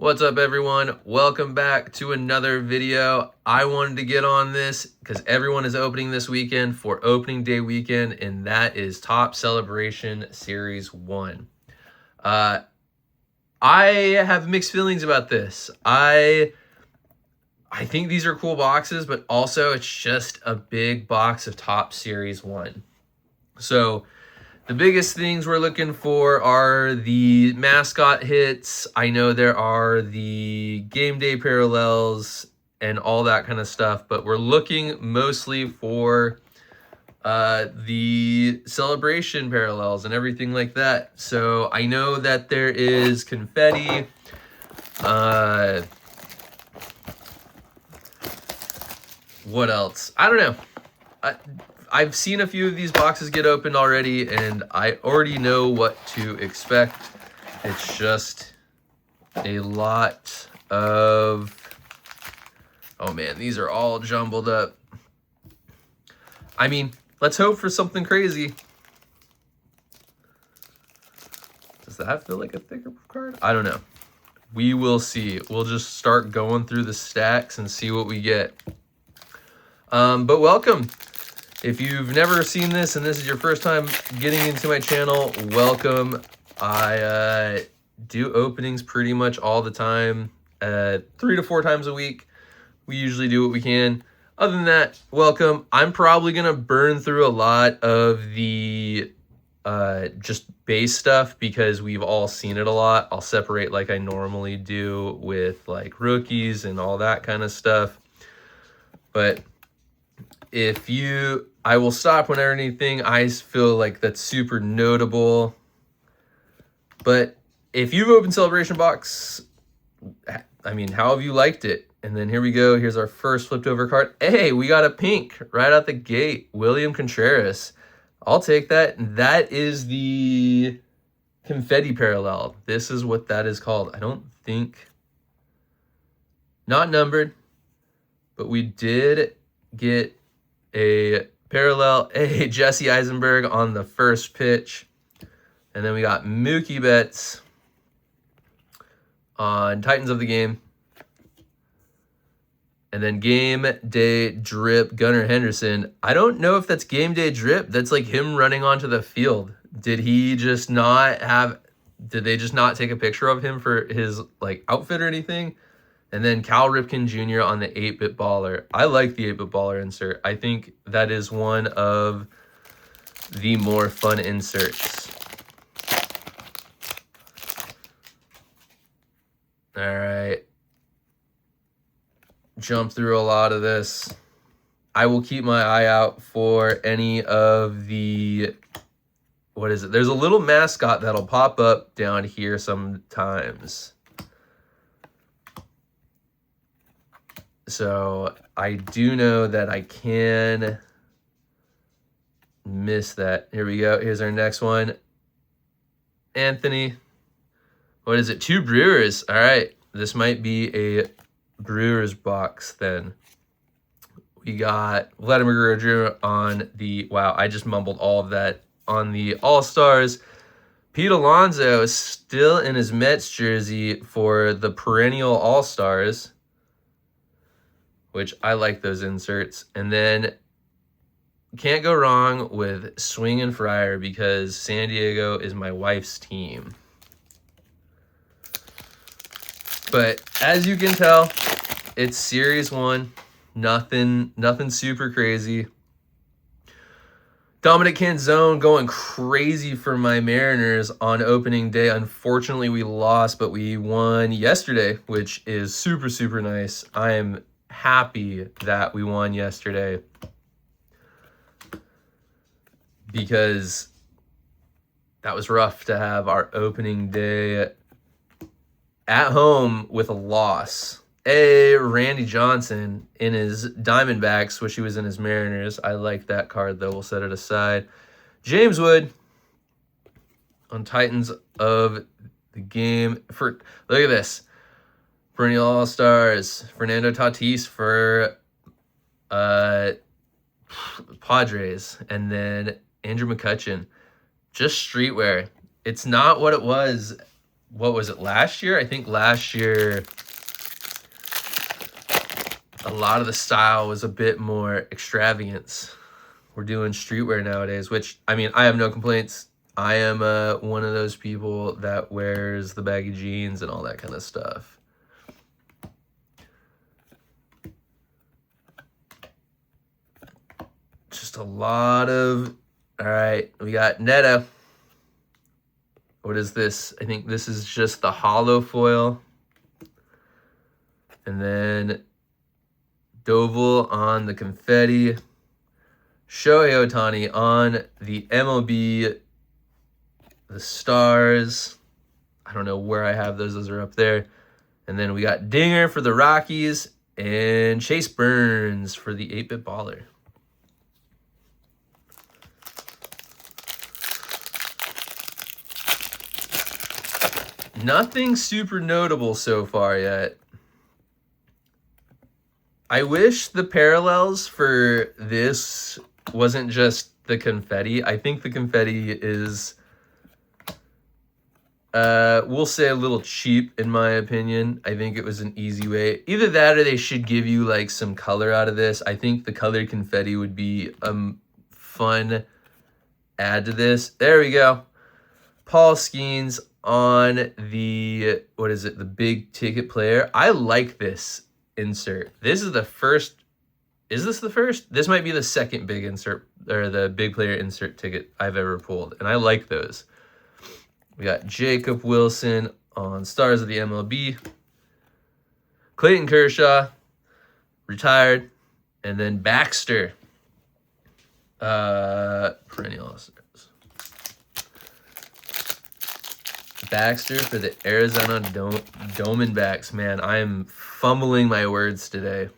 What's up, everyone? Welcome back to another video. I wanted to get on this because everyone is opening this weekend for opening day weekend, and that is Topps Celebration Series 1. I have mixed feelings about this. I think these are cool boxes, but also it's just a big box of Topps Series 1. So the biggest things we're looking for are the mascot hits. I know there are the game day parallels and all that kind of stuff, but we're looking mostly for the celebration parallels and everything like that. So I know that there is confetti. What else? I don't know. I've seen a few of these boxes get opened already, and I already know what to expect. It's just a lot of... Oh man, these are all jumbled up. I mean, let's hope for something crazy. Does that feel like a thicker card? I don't know. We will see. We'll just start going through the stacks and see what we get. But welcome. If you've never seen this and this is your first time getting into my channel, welcome. I do openings pretty much all the time, 3 to 4 times a week. We usually do what we can. Other than that, welcome. I'm probably going to burn through a lot of the just base stuff because we've all seen it a lot. I'll separate like I normally do with like rookies and all that kind of stuff. But I will stop whenever anything I feel like that's super notable. But if you've opened Celebration Box, I mean, how have you liked it? And then here we go. Here's our first flipped over card. Hey, we got a pink right out the gate. William Contreras. I'll take that. That is the confetti parallel. This is what that is called. I don't think... Not numbered, but we did get a parallel, Jesse Eisenberg on the first pitch. And then we got Mookie Betts on Titans of the Game. And then Game Day Drip, Gunnar Henderson. I don't know if that's Game Day Drip. That's like him running onto the field. Did they just not take a picture of him for his like outfit or anything? And then Cal Ripken Jr. on the 8-Bit Baller. I like the 8-Bit Baller insert. I think that is one of the more fun inserts. All right. Jump through a lot of this. I will keep my eye out for any of the... What is it? There's a little mascot that'll pop up down here sometimes. So I do know that I can miss that. Here we go. Here's our next one. Anthony. What is it? 2 Brewers. All right. This might be a Brewers box then. We got Vladimir Guerrero on the... Wow, I just mumbled all of that. On the All-Stars. Pete Alonso is still in his Mets jersey for the perennial All-Stars, which I like those inserts. And then can't go wrong with Swing and Friar because San Diego is my wife's team. But as you can tell, it's Series 1. Nothing super crazy. Dominic Canzone going crazy for my Mariners on opening day. Unfortunately, we lost, but we won yesterday, which is super, super nice. I am happy that we won yesterday because that was rough to have our opening day at home with a loss. Randy Johnson in his Diamondbacks, wish he was in his Mariners. I like that card though. We'll set it aside. James Wood on Titans of the Game. Look at this. Perennial All-Stars, Fernando Tatis for Padres, and then Andrew McCutchen. Just streetwear. It's not what it was what was it, last year? I think last year a lot of the style was a bit more extravagance. We're doing streetwear nowadays, which, I mean, I have no complaints. I am one of those people that wears the baggy jeans and all that kind of stuff. Just a lot of... All right, we got Neto. What is this? I think this is just the hollow foil. And then Doval on the confetti. Shohei Ohtani on the MLB, the stars. I don't know where I have those. Those are up there. And then we got Dinger for the Rockies and Chase Burns for the 8-Bit Baller. Nothing super notable so far yet. I wish the parallels for this wasn't just the confetti. I think the confetti is, we'll say a little cheap in my opinion. I think it was an easy way. Either that or they should give you like some color out of this. I think the colored confetti would be a fun add to this. There we go. Paul Skeens on the, what is it, the big ticket player. I like this insert. This is the first, is this the first? This might be the second big insert, or the big player insert ticket I've ever pulled, and I like those. We got Jacob Wilson on Stars of the MLB. Clayton Kershaw, retired. And then Baxter, perennial All-Stars. Baxter for the Arizona Diamondbacks. Man, I am fumbling my words today.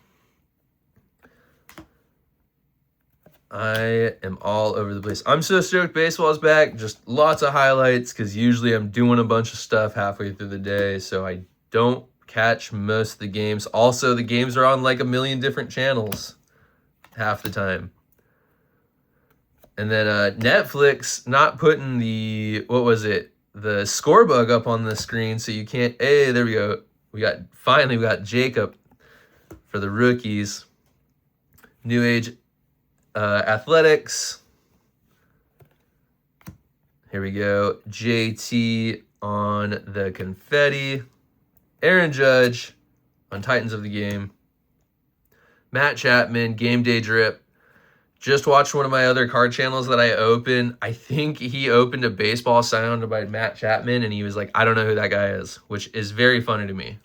I am all over the place. I'm so stoked baseball's back. Just lots of highlights because usually I'm doing a bunch of stuff halfway through the day, so I don't catch most of the games. Also, the games are on like a million different channels half the time. And then Netflix not putting the, what was it? The score bug up on the screen, so you can't. Hey, there we go. We got Jacob for the rookies. New Age Athletics. Here we go. JT on the confetti. Aaron Judge on Titans of the Game. Matt Chapman, Game Day Drip. Just watched one of my other card channels that I open. I think he opened a baseball sound by Matt Chapman, and he was like, I don't know who that guy is, which is very funny to me.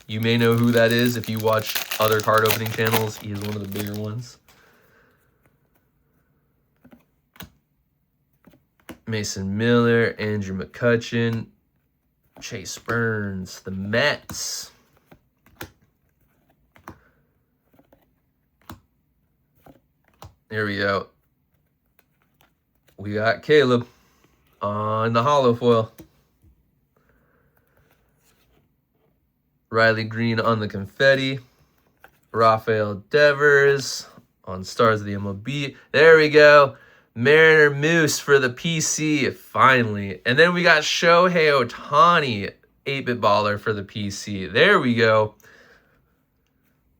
You may know who that is if you watch other card opening channels. He is one of the bigger ones. Mason Miller, Andrew McCutchen, Chase Burns, the Mets. There we go. We got Caleb on the hollow foil. Riley Green on the confetti. Rafael Devers on Stars of the MLB. There we go. Mariner Moose for the PC, finally. And then we got Shohei Ohtani, 8-Bit Baller for the PC. There we go.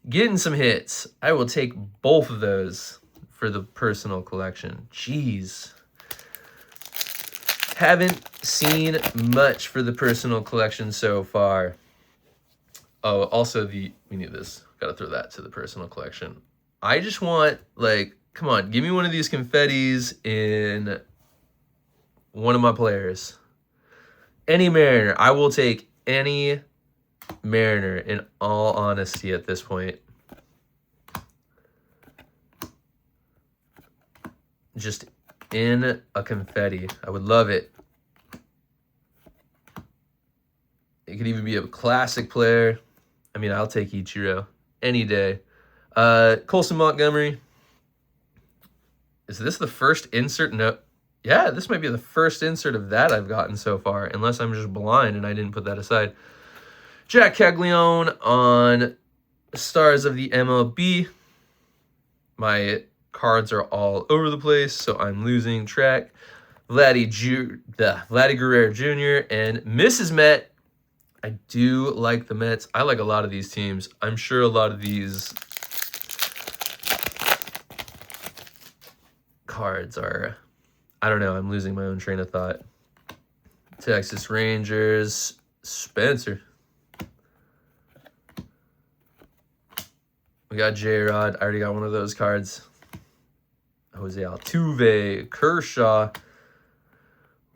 Getting some hits. I will take both of those for the personal collection. Jeez. Haven't seen much for the personal collection so far. Oh, also we need this. Gotta throw that to the personal collection. I just want, like, come on, give me one of these confettis in one of my players. Any Mariner. I will take any Mariner in all honesty at this point. Just in a confetti. I would love it. It could even be a classic player. I mean, I'll take Ichiro any day. Colson Montgomery. Is this the first insert? No. Yeah, this might be the first insert of that I've gotten so far, unless I'm just blind and I didn't put that aside. Jack Caglione on Stars of the MLB. My cards are all over the place, so I'm losing track. Vladdy Guerrero Jr. and Mrs. Met. I do like the Mets. I like a lot of these teams. I'm sure a lot of these cards are, I don't know, I'm losing my own train of thought. Texas Rangers, Spencer. We got J-Rod. I already got one of those cards. Jose Altuve, Kershaw.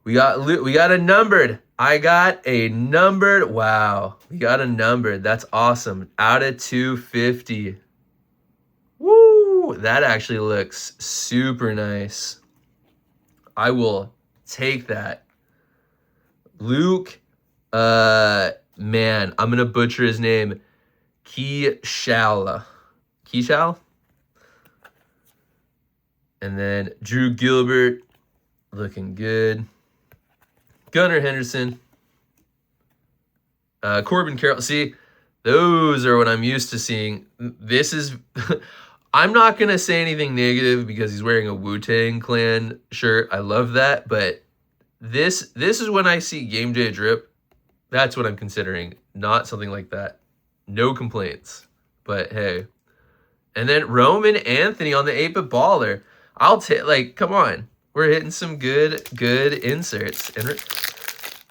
We got a numbered. I got a numbered. Wow. We got a numbered. That's awesome. Out of 250. Woo! That actually looks super nice. I will take that. Luke, man, I'm going to butcher his name. Keishal. And then Drew Gilbert, looking good. Gunnar Henderson. Corbin Carroll. See, those are what I'm used to seeing. This is... I'm not going to say anything negative because he's wearing a Wu-Tang Clan shirt. I love that. But this is when I see Game Day Drip. That's what I'm considering. Not something like that. No complaints. But hey. And then Roman Anthony on the 8-bit baller. I'll take, like, come on. We're hitting some good inserts. And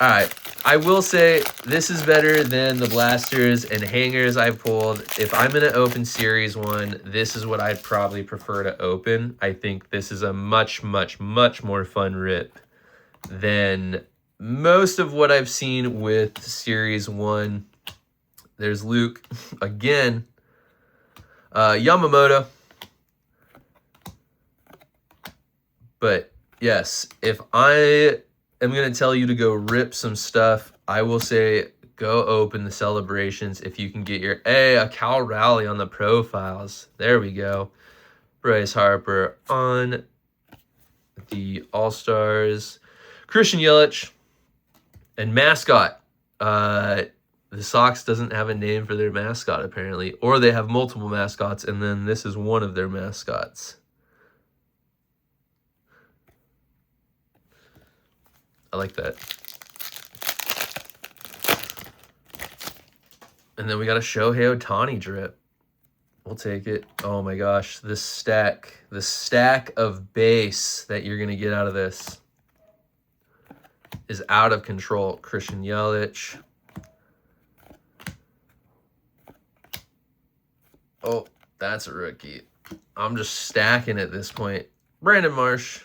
all right. I will say this is better than the blasters and hangers I pulled. If I'm going to open Series 1, this is what I'd probably prefer to open. I think this is a much, much, much more fun rip than most of what I've seen with Series 1. There's Luke again. Yamamoto. But yes, if I am going to tell you to go rip some stuff, I will say go open the celebrations if you can get your... Hey, a Cal Raleigh on the profiles. There we go. Bryce Harper on the All-Stars. Christian Yelich. And mascot. The Sox doesn't have a name for their mascot, apparently. Or they have multiple mascots, and then this is one of their mascots. I like that. And then we got a Shohei Ohtani drip. We'll take it. Oh my gosh, the stack of base that you're going to get out of this is out of control. Christian Yelich. Oh, that's a rookie. I'm just stacking at this point. Brandon Marsh.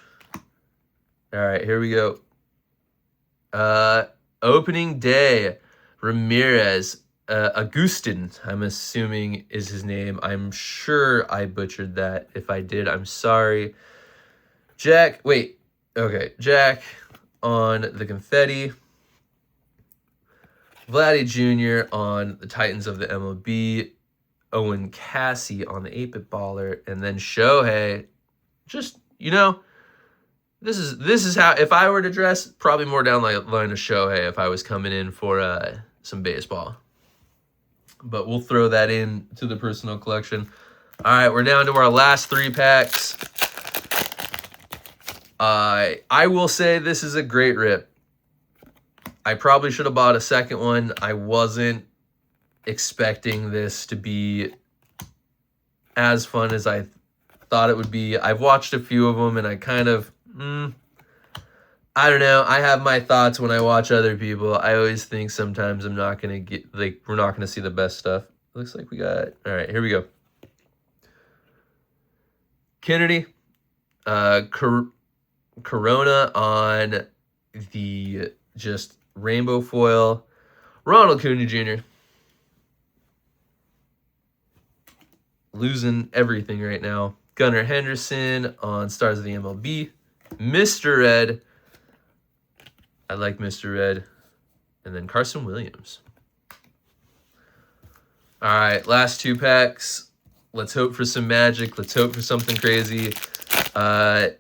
All right, here we go. Opening day. Ramirez. Agustin, I'm assuming is his name. I'm sure I butchered that. If I did, I'm sorry. Jack on the confetti. Vladdy Jr. on the Titans of the MLB. Owen Cassie on the 8-bit baller. And then Shohei. Just, you know, this is how, if I were to dress, probably more down the line of Shohei if I was coming in for some baseball. But we'll throw that in to the personal collection. All right, we're down to our last 3 packs. I will say this is a great rip. I probably should have bought a second one. I wasn't expecting this to be as fun as I thought it would be. I've watched a few of them, and I kind of... I don't know. I have my thoughts when I watch other people. I always think sometimes I'm not going to get, like, we're not going to see the best stuff. Looks like we got, all right, here we go. Kennedy, Corona on the just rainbow foil. Ronald Acuna Jr. Losing everything right now. Gunnar Henderson on Stars of the MLB. Mr. Red. I like Mr. Red. And then Carson Williams. All right, last 2 packs. Let's hope for some magic. Let's hope for something crazy. I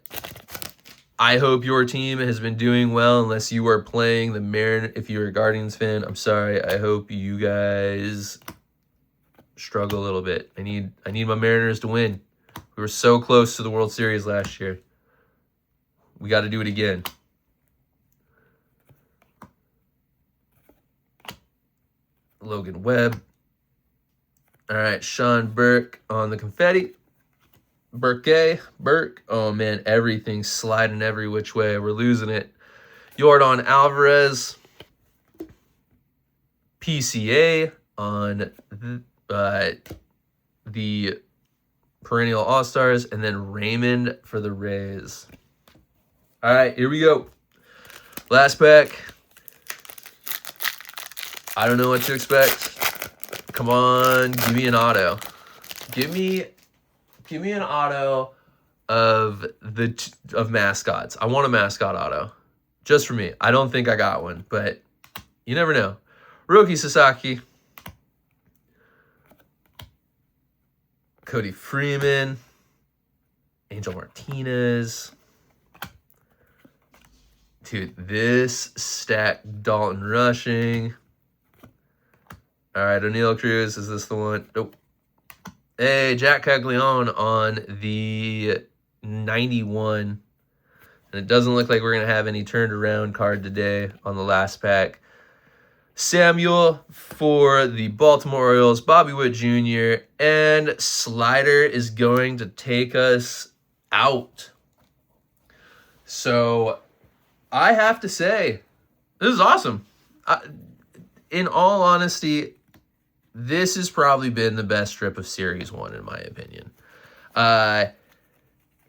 hope your team has been doing well, unless you are playing the Mariners. If you're a Guardians fan, I'm sorry. I hope you guys struggle a little bit. I need my Mariners to win. We were so close to the World Series last year. We got to do it again. Logan Webb. All right, Sean Burke on the confetti. Burke. Oh, man, everything's sliding every which way. We're losing it. Yordan Alvarez. PCA on the perennial All-Stars. And then Raymond for the Rays. All right, here we go. Last pack. I don't know what to expect. Come on, give me an auto. Give me an auto of mascots. I want a mascot auto, just for me. I don't think I got one, but you never know. Roki Sasaki, Cody Freeman, Angel Martinez. Dude, this stack Dalton Rushing. All right, O'Neal Cruz, is this the one? Nope. Hey, Jack Caglione on the 91. And it doesn't look like we're going to have any turned around card today on the last pack. Samuel for the Baltimore Orioles, Bobby Witt Jr., and Slider is going to take us out. So I have to say, this is awesome. In all honesty, this has probably been the best strip of Series 1, in my opinion. I'm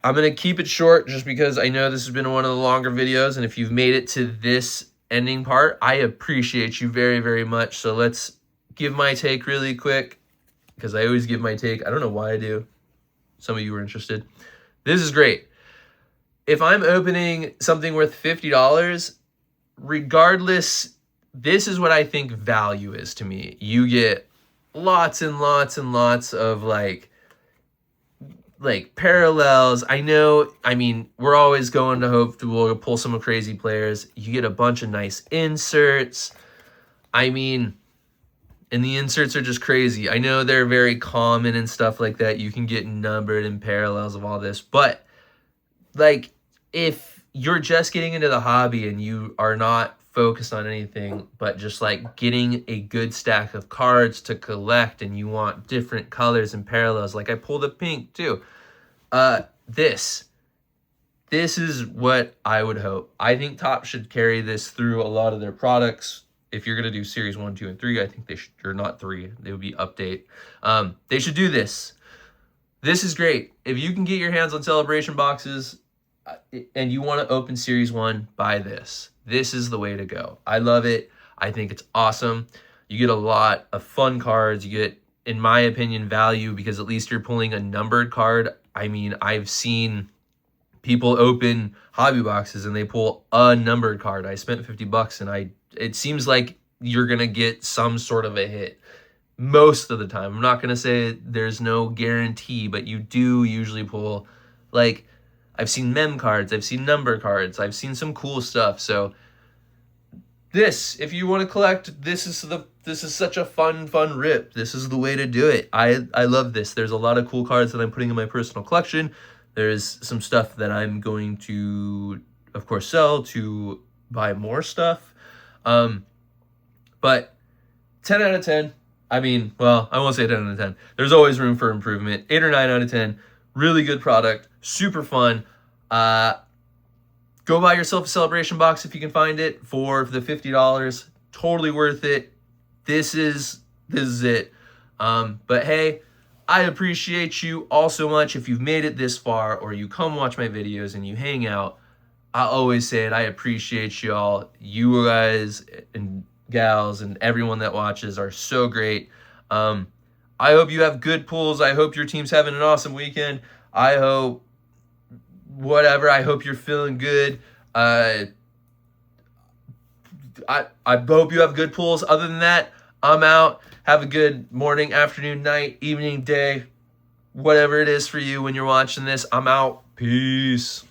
going to keep it short just because I know this has been one of the longer videos, and if you've made it to this ending part, I appreciate you very, very much. So let's give my take really quick, because I always give my take. I don't know why I do. Some of you were interested. This is great. If I'm opening something worth $50, regardless, this is what I think value is to me. You get lots and lots and lots of like parallels. I mean, we're always going to hope we'll pull some crazy players. You get a bunch of nice inserts. I mean, and the inserts are just crazy. I know they're very common and stuff like that. You can get numbered and parallels of all this, but like, if you're just getting into the hobby and you are not focused on anything but just like getting a good stack of cards to collect, and you want different colors and parallels, like I pulled a pink too, this is what I would hope. I think Topps should carry this through a lot of their products. If you're going to do Series 1, 2, and 3, I think they should, or not 3, they would be update. They should do this. This is great. If you can get your hands on celebration boxes and you want to open Series 1, buy this. This is the way to go. I love it. I think it's awesome. You get a lot of fun cards. You get, in my opinion, value, because at least you're pulling a numbered card. I mean, I've seen people open hobby boxes and they pull a numbered card. I spent $50 and it seems like you're going to get some sort of a hit most of the time. I'm not going to say there's no guarantee, but you do usually pull, like, I've seen mem cards, I've seen number cards, I've seen some cool stuff. So this, if you want to collect, this is such a fun rip. This is the way to do it. I love this. There's a lot of cool cards that I'm putting in my personal collection. There's some stuff that I'm going to, of course, sell to buy more stuff. But 10 out of 10. I mean, well, I won't say 10 out of 10. There's always room for improvement. 8 or 9 out of 10. Really good product. Super fun. Go buy yourself a celebration box if you can find it for the $50. Totally worth it. This is it. But hey, I appreciate you all so much. If you've made it this far, or you come watch my videos and you hang out, I always say it. I appreciate you all. You guys and gals and everyone that watches are so great. I hope you have good pulls. I hope your team's having an awesome weekend. I hope you're feeling good. I hope you have good pulls. Other than that, I'm out. Have a good morning, afternoon, night, evening, day, whatever it is for you when you're watching this. I'm out. Peace.